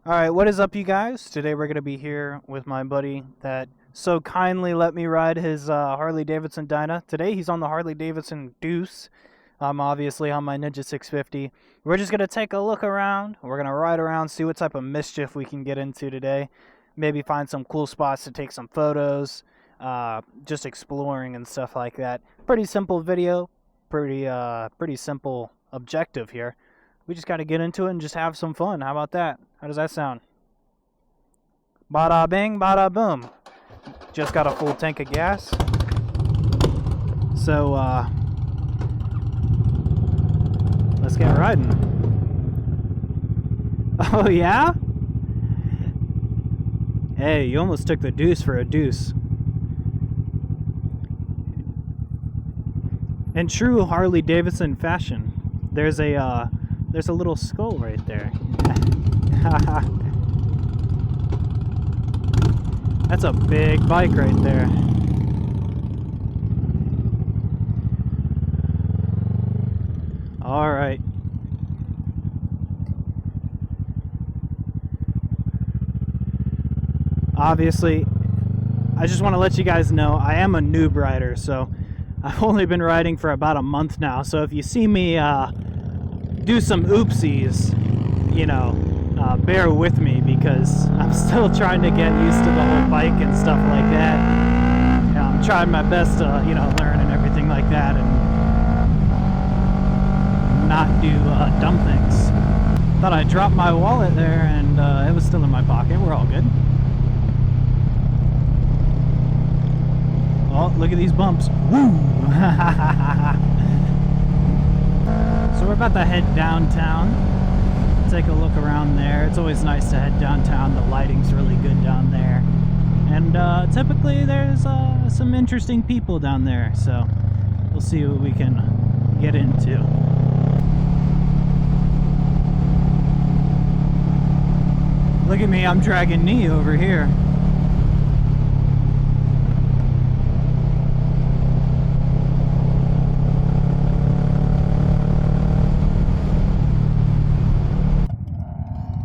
Alright, what is up, you guys? Today we're going to be here with my buddy that so kindly let me ride his Harley Davidson Dyna. Today he's on the Harley Davidson Deuce. I'm obviously on my Ninja 650. We're just going to take a look around. We're going to ride around, see what type of mischief we can get into today. Maybe find some cool spots to take some photos. Just exploring and stuff like that. Pretty simple video. Pretty simple objective here. We just got to get into it and just have some fun. How about that? How does that sound? Bada bing, bada boom. Just got a full tank of gas. So, let's get riding. Oh, yeah? Hey, you almost took the deuce for a deuce. In true Harley Davidson fashion, there's a little skull right there. That's a big bike right there. All right. Obviously, I just want to let you guys know I am a noob rider, so I've only been riding for about a month now. So if you see me do some oopsies, you know, bear with me because I'm still trying to get used to the whole bike and stuff like that. I'm trying my best to, you know, learn and everything like that and not do dumb things. Thought I dropped my wallet there and it was still in my pocket. We're all good. Oh, look at these bumps. Woo! So we're about to head downtown. Take a look around there. It's always nice to head downtown. The lighting's really good down there. And typically there's some interesting people down there. So we'll see what we can get into. Look at me, I'm dragging knee over here.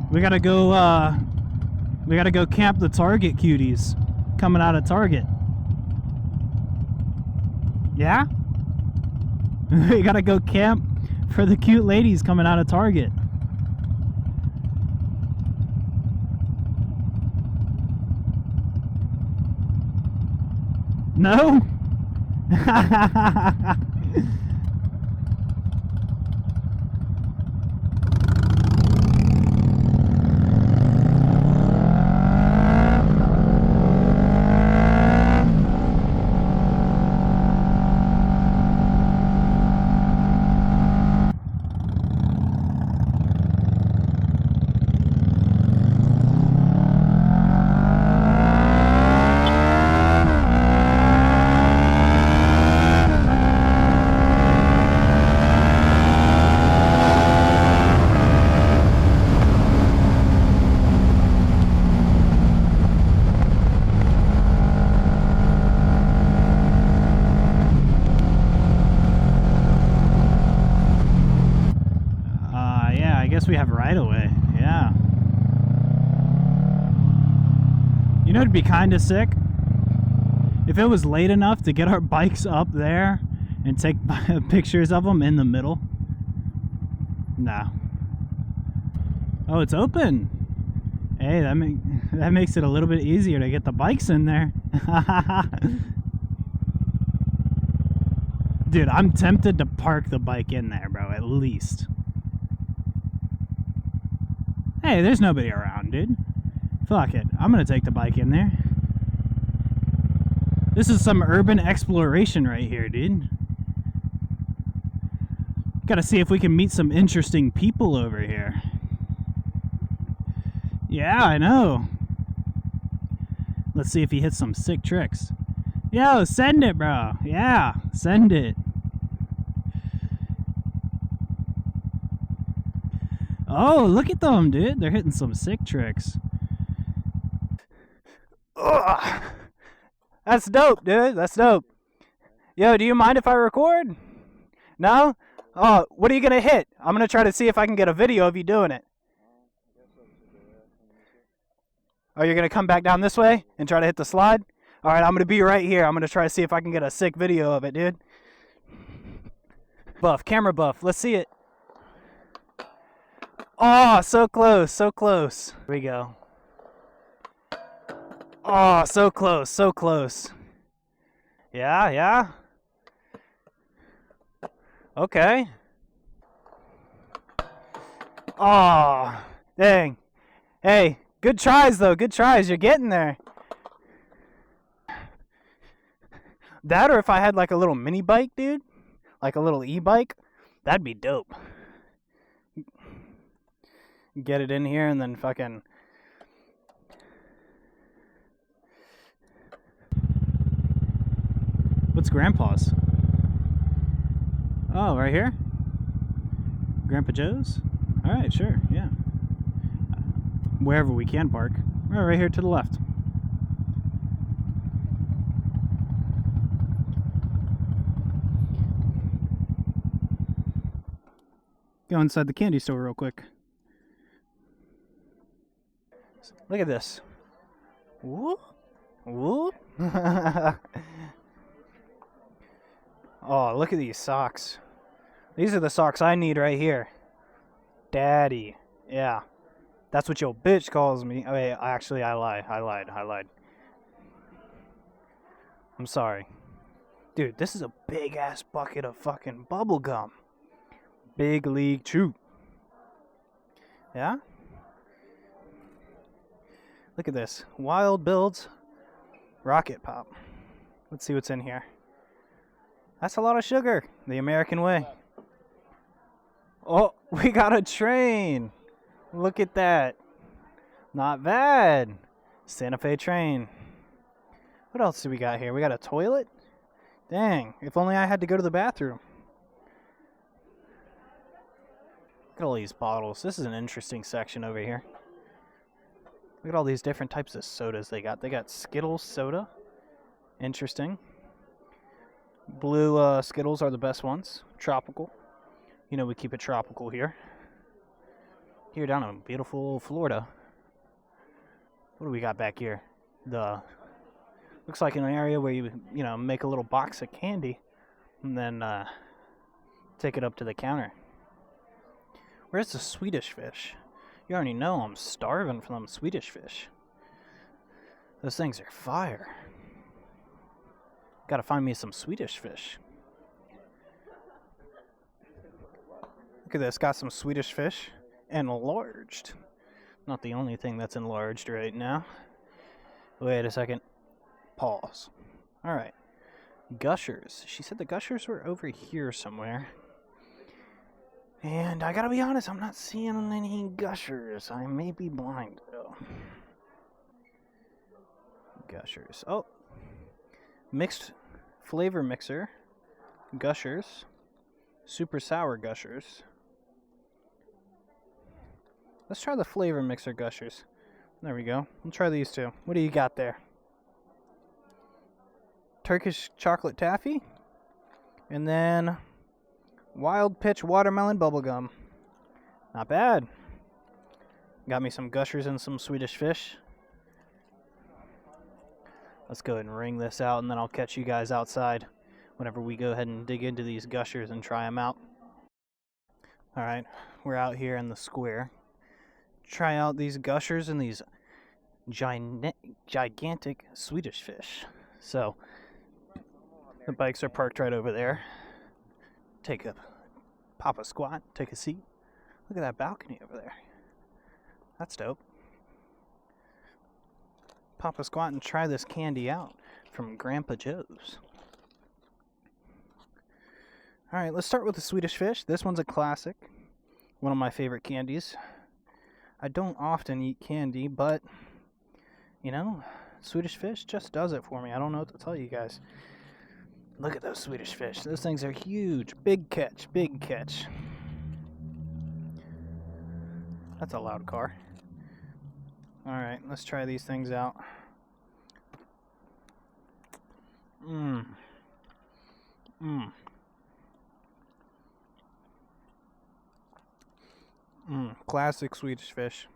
We gotta go camp the Target cuties coming out of Target. Yeah? We gotta go camp for the cute ladies coming out of Target. No? I guess we have right away. Yeah. You know, it'd be kind of sick if it was late enough to get our bikes up there and take pictures of them in the middle. No. Oh, it's open. Hey, that makes it a little bit easier to get the bikes in there. Dude, I'm tempted to park the bike in there, bro, at least. Hey, there's nobody around, dude. Fuck it. I'm gonna take the bike in there. This is some urban exploration right here, dude. Gotta see if we can meet some interesting people over here. Yeah, I know. Let's see if he hits some sick tricks. Yo, send it, bro. Yeah, send it. Oh, look at them, dude. They're hitting some sick tricks. Ugh. That's dope, dude. That's dope. Yo, do you mind if I record? No? Oh, what are you going to hit? I'm going to try to see if I can get a video of you doing it. Oh, you're going to come back down this way and try to hit the slide? All right, I'm going to be right here. I'm going to try to see if I can get a sick video of it, dude. Buff, camera buff. Let's see it. Oh, so close, so close. Here we go. Oh, so close, so close. Yeah, yeah. Okay. Oh, dang. Hey, good tries, though. Good tries. You're getting there. That or if I had like a little mini bike, dude. Like a little e-bike. That'd be dope. Get it in here and then fucking... What's Grandpa's? Oh, right here? Grandpa Joe's? Alright, sure, yeah. Wherever we can park. Oh, right here to the left. Go inside the candy store real quick. Look at this. Whoop. Whoop. Oh, look at these socks. These are the socks I need right here. Daddy. Yeah. That's what your bitch calls me. Oh, wait, actually, I lied. I'm sorry. Dude, this is a big-ass bucket of fucking bubble gum. Big League Chew. Yeah? Look at this. Wild Builds Rocket Pop. Let's see what's in here. That's a lot of sugar. The American way. Oh, we got a train. Look at that. Not bad. Santa Fe train. What else do we got here? We got a toilet? Dang, if only I had to go to the bathroom. Look at all these bottles. This is an interesting section over here. Look at all these different types of sodas they got. They got Skittles soda. Interesting. Blue Skittles are the best ones. Tropical. You know we keep it tropical here. Here down in beautiful Florida. What do we got back here? Looks like an area where you make a little box of candy and then take it up to the counter. Where's the Swedish fish? You already know I'm starving for them Swedish fish. Those things are fire. Gotta find me some Swedish fish. Look at this, got some Swedish fish. Enlarged. Not the only thing that's enlarged right now. Wait a second. Pause. Alright. Gushers. She said the Gushers were over here somewhere. And I gotta be honest, I'm not seeing any Gushers. I may be blind, though. Gushers. Oh. Mixed flavor mixer. Gushers. Super sour Gushers. Let's try the flavor mixer Gushers. There we go. We'll try these two. What do you got there? Turkish chocolate taffy. And then Wild Pitch watermelon bubblegum. Not bad. Got me some Gushers and some Swedish fish. Let's go ahead and wring this out, and then I'll catch you guys outside whenever we go ahead and dig into these Gushers and try them out. Alright, we're out here in the square. Try out these Gushers and these gigantic Swedish fish. So, the bikes are parked right over there. Pop a squat, take a seat. Look at that balcony over there. That's dope. Pop a squat and try this candy out from Grandpa Joe's. Alright, let's start with the Swedish fish. This one's a classic. One of my favorite candies. I don't often eat candy, but, Swedish fish just does it for me. I don't know what to tell you guys. Look at those Swedish fish. Those things are huge. Big catch, big catch. That's a loud car. Alright, let's try these things out. Classic Swedish fish.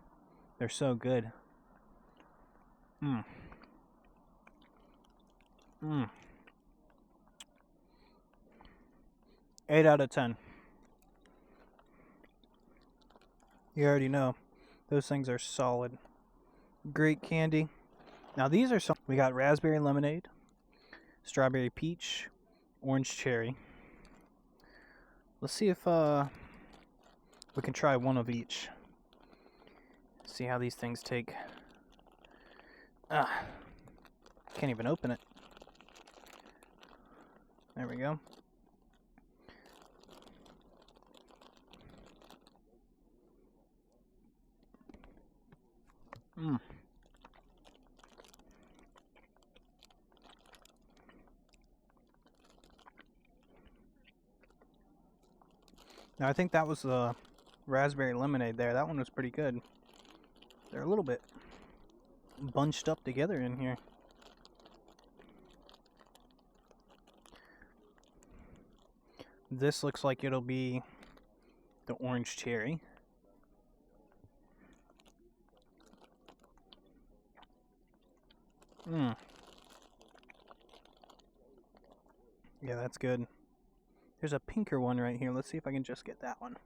They're so good. Mm. Mm. 8 out of 10. You already know. Those things are solid. Great candy. Now these are some. We got raspberry lemonade, strawberry peach, orange cherry. Let's see if we can try one of each. See how these things take. Can't even open it. There we go. Mm. Now I think that was the raspberry lemonade there. That one was pretty good. They're a little bit bunched up together in here. This looks like it'll be the orange cherry. Mm. Yeah, that's good. There's a pinker one right here. Let's see if I can just get that one.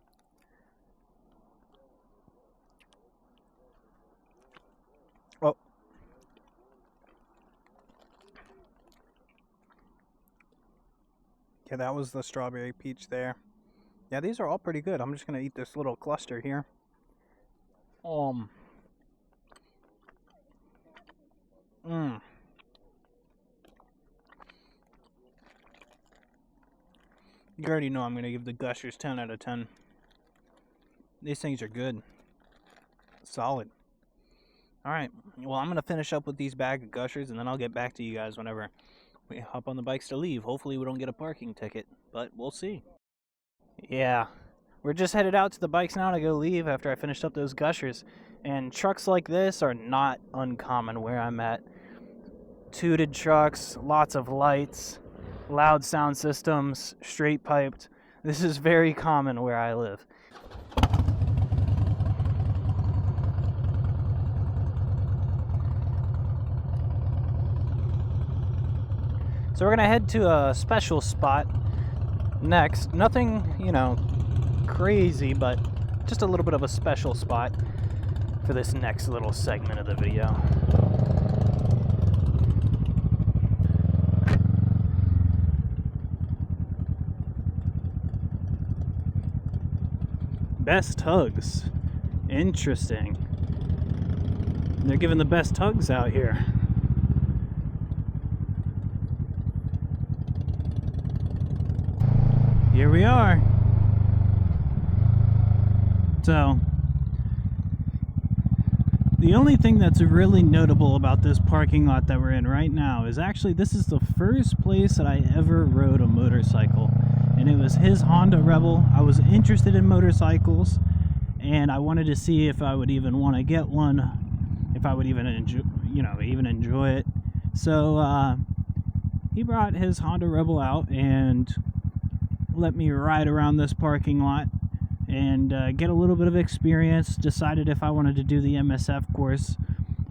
Oh. Yeah, that was the strawberry peach there. Yeah, these are all pretty good. I'm just going to eat this little cluster here. Mmm. You already know I'm going to give the Gushers 10 out of 10. These things are good. Solid. Alright, well I'm going to finish up with these bag of Gushers and then I'll get back to you guys whenever we hop on the bikes to leave. Hopefully we don't get a parking ticket, but we'll see. Yeah, we're just headed out to the bikes now to go leave after I finished up those Gushers. And trucks like this are not uncommon where I'm at. Tooted trucks, lots of lights, loud sound systems, straight piped. This is very common where I live. So we're gonna head to a special spot next. Nothing, crazy, but just a little bit of a special spot for this next little segment of the video. Best hugs. Interesting. They're giving the best hugs out here. Here we are. So, the only thing that's really notable about this parking lot that we're in right now is actually this is the first place that I ever rode a motorcycle. And it was his Honda Rebel. I was interested in motorcycles and I wanted to see if I would even want to get one, if I would even enjoy it. So he brought his Honda Rebel out and let me ride around this parking lot and get a little bit of experience. Decided if I wanted to do the MSF course,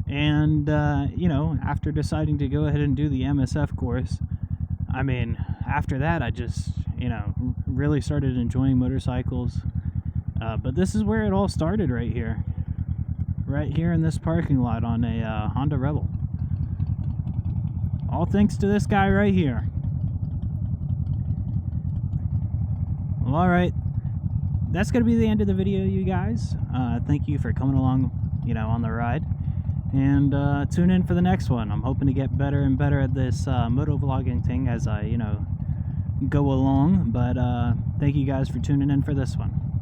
and after deciding to go ahead and do the MSF course, after that I just really started enjoying motorcycles. But this is where it all started, right here in this parking lot on a Honda Rebel. All thanks to this guy right here. Well, alright, that's going to be the end of the video, you guys. Thank you for coming along, on the ride. And tune in for the next one. I'm hoping to get better and better at this moto vlogging thing as I, go along. But thank you guys for tuning in for this one.